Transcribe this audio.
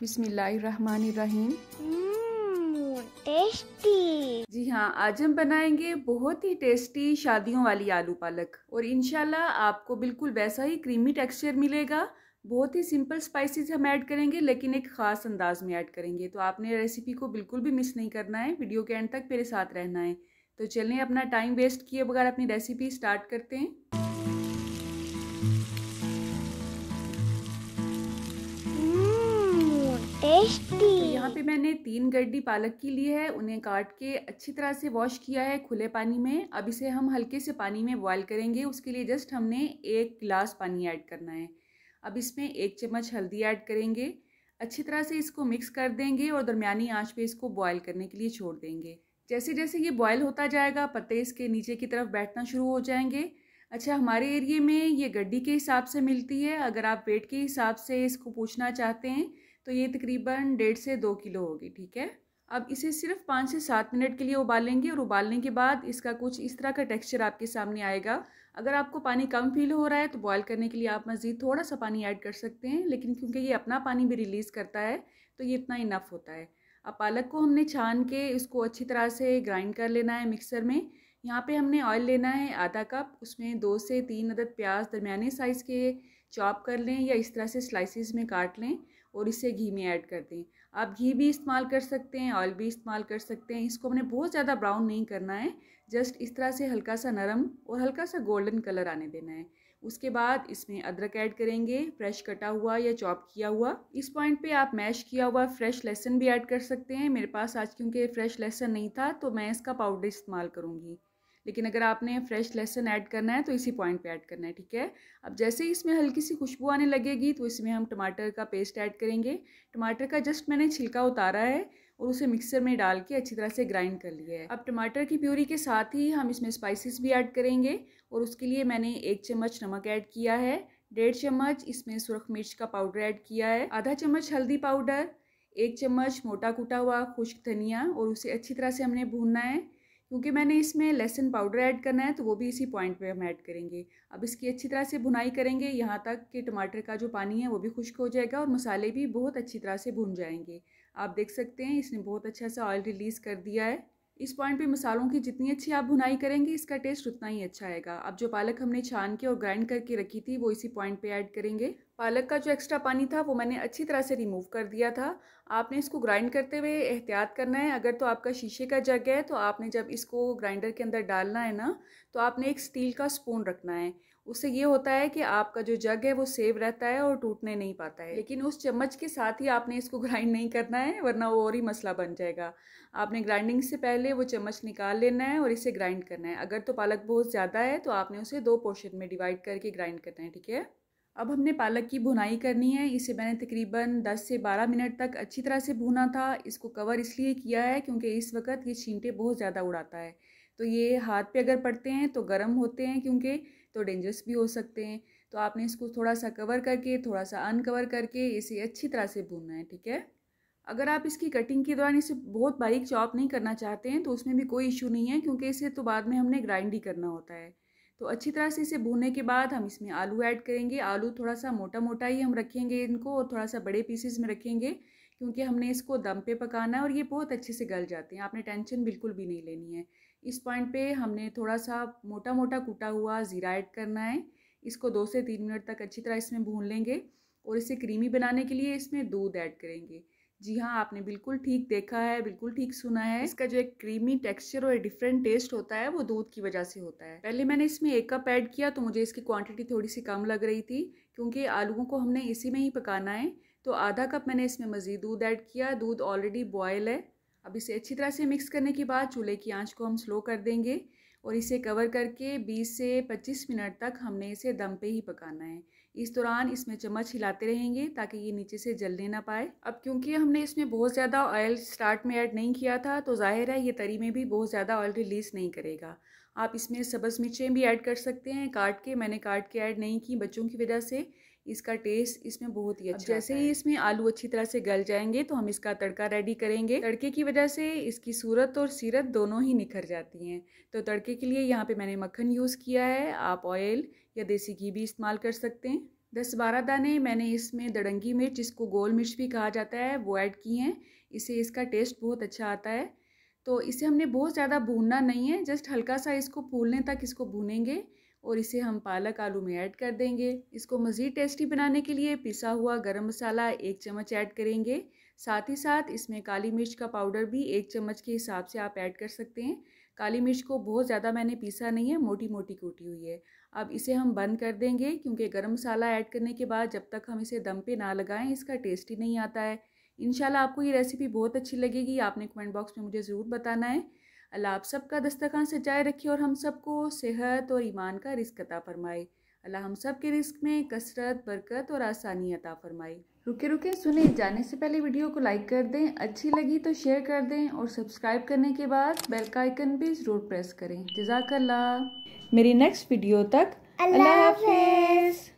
बिस्मिल्लाहिर्रहमानिर्रहीम। टेस्टी। जी हाँ, आज हम बनाएंगे बहुत ही टेस्टी शादियों वाली आलू पालक और इंशाल्लाह आपको बिल्कुल वैसा ही क्रीमी टेक्सचर मिलेगा। बहुत ही सिंपल स्पाइसेस हम ऐड करेंगे लेकिन एक ख़ास अंदाज में ऐड करेंगे, तो आपने रेसिपी को बिल्कुल भी मिस नहीं करना है, वीडियो के एंड तक मेरे साथ रहना है। तो चलिए अपना टाइम वेस्ट किए बगैर अपनी रेसिपी स्टार्ट करते हैं। टेस्टी। तो यहाँ पे मैंने 3 गड्डी पालक की ली है, उन्हें काट के अच्छी तरह से वॉश किया है खुले पानी में। अब इसे हम हल्के से पानी में बॉईल करेंगे, उसके लिए जस्ट हमने 1 गिलास पानी ऐड करना है। अब इसमें 1 चम्मच हल्दी ऐड करेंगे, अच्छी तरह से इसको मिक्स कर देंगे और दरमियानी आंच पे इसको बॉयल करने के लिए छोड़ देंगे। जैसे जैसे ये बॉयल होता जाएगा पत्ते इसके नीचे की तरफ बैठना शुरू हो जाएंगे। अच्छा, हमारे एरिए में ये गड्डी के हिसाब से मिलती है, अगर आप वेट के हिसाब से इसको पूछना चाहते हैं तो ये तकरीबन 1.5 से 2 किलो होगी। ठीक है, अब इसे सिर्फ 5 से 7 मिनट के लिए उबालेंगे और उबालने के बाद इसका कुछ इस तरह का टेक्सचर आपके सामने आएगा। अगर आपको पानी कम फील हो रहा है तो बॉयल करने के लिए आप मज़ीद थोड़ा सा पानी ऐड कर सकते हैं, लेकिन क्योंकि ये अपना पानी भी रिलीज़ करता है तो ये इतना इनफ होता है। अब पालक को हमने छान के इसको अच्छी तरह से ग्राइंड कर लेना है मिक्सर में। यहाँ पे हमने ऑयल लेना है आधा कप, उसमें 2 से 3 अदद प्याज दरमियाने साइज़ के चॉप कर लें या इस तरह से स्लाइसिस में काट लें और इसे घी में ऐड कर दें। आप घी भी इस्तेमाल कर सकते हैं, ऑयल भी इस्तेमाल कर सकते हैं। इसको हमने बहुत ज़्यादा ब्राउन नहीं करना है, जस्ट इस तरह से हल्का सा नरम और हल्का सा गोल्डन कलर आने देना है। उसके बाद इसमें अदरक ऐड करेंगे, फ्रेश कटा हुआ या चॉप किया हुआ। इस पॉइंट पे आप मैश किया हुआ फ्रेश लहसुन भी ऐड कर सकते हैं। मेरे पास आज क्योंकि फ्रेश लहसुन नहीं था तो मैं इसका पाउडर इस्तेमाल करूँगी, लेकिन अगर आपने फ्रेश लहसुन ऐड करना है तो इसी पॉइंट पे ऐड करना है। ठीक है, अब जैसे ही इसमें हल्की सी खुशबू आने लगेगी तो इसमें हम टमाटर का पेस्ट ऐड करेंगे। टमाटर का जस्ट मैंने छिलका उतारा है और उसे मिक्सर में डाल के अच्छी तरह से ग्राइंड कर लिया है। अब टमाटर की प्यूरी के साथ ही हम इसमें स्पाइसेस भी ऐड करेंगे और उसके लिए मैंने 1 चम्मच नमक ऐड किया है, 1.5 चम्मच इसमें सुरख मिर्च का पाउडर ऐड किया है, आधा चम्मच हल्दी पाउडर, 1 चम्मच मोटा कूटा हुआ खुश्क धनिया, और उसे अच्छी तरह से हमने भूनना है। क्योंकि मैंने इसमें लहसुन पाउडर ऐड करना है तो वो भी इसी पॉइंट पे हम ऐड करेंगे। अब इसकी अच्छी तरह से भुनाई करेंगे यहाँ तक कि टमाटर का जो पानी है वो भी खुश्क हो जाएगा और मसाले भी बहुत अच्छी तरह से भुन जाएंगे। आप देख सकते हैं इसने बहुत अच्छा सा ऑयल रिलीज़ कर दिया है। इस पॉइंट पे मसालों की जितनी अच्छी आप भुनाई करेंगे इसका टेस्ट उतना ही अच्छा आएगा। अब जो पालक हमने छान के और ग्राइंड करके रखी थी वो इसी पॉइंट पे ऐड करेंगे। पालक का जो एक्स्ट्रा पानी था वो मैंने अच्छी तरह से रिमूव कर दिया था। आपने इसको ग्राइंड करते हुए एहतियात करना है, अगर तो आपका शीशे का जग है तो आपने जब इसको ग्राइंडर के अंदर डालना है ना तो आपने एक स्टील का स्पून रखना है। उससे ये होता है कि आपका जो जग है वो सेव रहता है और टूटने नहीं पाता है। लेकिन उस चम्मच के साथ ही आपने इसको ग्राइंड नहीं करना है वरना वो और ही मसला बन जाएगा। आपने ग्राइंडिंग से पहले वो चम्मच निकाल लेना है और इसे ग्राइंड करना है। अगर तो पालक बहुत ज़्यादा है तो आपने उसे 2 पोर्शन में डिवाइड करके ग्राइंड करना है। ठीक है, अब हमने पालक की भुनाई करनी है। इसे मैंने तकरीबन 10 से 12 मिनट तक अच्छी तरह से भुना था। इसको कवर इसलिए किया है क्योंकि इस वक्त ये छींटे बहुत ज़्यादा उड़ाता है, तो ये हाथ पे अगर पड़ते हैं तो गर्म होते हैं क्योंकि, तो डेंजरस भी हो सकते हैं। तो आपने इसको थोड़ा सा कवर करके थोड़ा सा अनकवर करके इसे अच्छी तरह से भूनना है। ठीक है, अगर आप इसकी कटिंग के दौरान इसे बहुत बारीक चॉप नहीं करना चाहते हैं तो उसमें भी कोई इशू नहीं है क्योंकि इसे तो बाद में हमने ग्राइंड ही करना होता है। तो अच्छी तरह से इसे भूनने के बाद हम इसमें आलू ऐड करेंगे। आलू थोड़ा सा मोटा मोटा ही हम रखेंगे इनको और थोड़ा सा बड़े पीसेस में रखेंगे क्योंकि हमने इसको दम पे पकाना है और ये बहुत अच्छे से गल जाते हैं। आपने टेंशन बिल्कुल भी नहीं लेनी है। इस पॉइंट पे हमने थोड़ा सा मोटा मोटा कूटा हुआ ज़ीरा ऐड करना है। इसको 2 से 3 मिनट तक अच्छी तरह इसमें भून लेंगे और इसे क्रीमी बनाने के लिए इसमें दूध ऐड करेंगे। जी हाँ, आपने बिल्कुल ठीक देखा है, बिल्कुल ठीक सुना है। इसका जो एक क्रीमी टेक्सचर और डिफरेंट टेस्ट होता है वो दूध की वजह से होता है। पहले मैंने इसमें 1 कप ऐड किया तो मुझे इसकी क्वांटिटी थोड़ी सी कम लग रही थी क्योंकि आलूओं को हमने इसी में ही पकाना है। तो आधा कप मैंने इसमें मज़ीद दूध ऐड किया। दूध ऑलरेडी बॉयल है। अब इसे अच्छी तरह से मिक्स करने के बाद चूल्हे की आंच को हम स्लो कर देंगे और इसे कवर करके 20 से 25 मिनट तक हमने इसे दम पे ही पकाना है। इस दौरान इसमें चम्मच हिलाते रहेंगे ताकि ये नीचे से जलने ना पाए। अब क्योंकि हमने इसमें बहुत ज़्यादा ऑयल स्टार्ट में ऐड नहीं किया था तो जाहिर है ये तरी में भी बहुत ज़्यादा ऑयल रिलीज़ नहीं करेगा। आप इसमें सब्ज़ मिर्चें भी ऐड कर सकते हैं काट के, मैंने काट के ऐड नहीं की बच्चों की वजह से। इसका टेस्ट इसमें बहुत ही अच्छा जैसे ही इसमें आलू अच्छी तरह से गल जाएंगे तो हम इसका तड़का रेडी करेंगे। तड़के की वजह से इसकी सूरत और सीरत दोनों ही निखर जाती हैं। तो तड़के के लिए यहाँ पे मैंने मक्खन यूज़ किया है, आप ऑयल या देसी घी भी इस्तेमाल कर सकते हैं। 10-12 दाने मैंने इसमें दड़ंगी मिर्च, जिसको गोल मिर्च भी कहा जाता है, वो ऐड की हैं। इससे इसका टेस्ट बहुत अच्छा आता है। तो इसे हमने बहुत ज़्यादा भूनना नहीं है, जस्ट हल्का सा इसको फूलने तक इसको भूनेंगे और इसे हम पालक आलू में ऐड कर देंगे। इसको मज़ीद टेस्टी बनाने के लिए पिसा हुआ गरम मसाला 1 चम्मच ऐड करेंगे। साथ ही साथ इसमें काली मिर्च का पाउडर भी 1 चम्मच के हिसाब से आप ऐड कर सकते हैं। काली मिर्च को बहुत ज़्यादा मैंने पीसा नहीं है, मोटी मोटी कूटी हुई है। अब इसे हम बंद कर देंगे, क्योंकि गरम मसाला ऐड करने के बाद जब तक हम इसे दम पे ना लगाएं इसका टेस्ट ही नहीं आता है। इंशाल्लाह आपको ये रेसिपी बहुत अच्छी लगेगी। आपने कमेंट बॉक्स में मुझे ज़रूर बताना है। अल्लाह आप सबका दस्तरखान सजाए रखे और हम सबको सेहत और ईमान का रिस्क अता फरमाए। अल्लाह हम सब के रिस्क में कसरत, बरकत और आसानी अता फरमाए। रुके रुके सुने, जाने से पहले वीडियो को लाइक कर दें, अच्छी लगी तो शेयर कर दें और सब्सक्राइब करने के बाद बेल का आइकन भी ज़रूर प्रेस करें। जज़ाकल्लाह। मेरी नेक्स्ट वीडियो तक अल्लाह हाफिज़।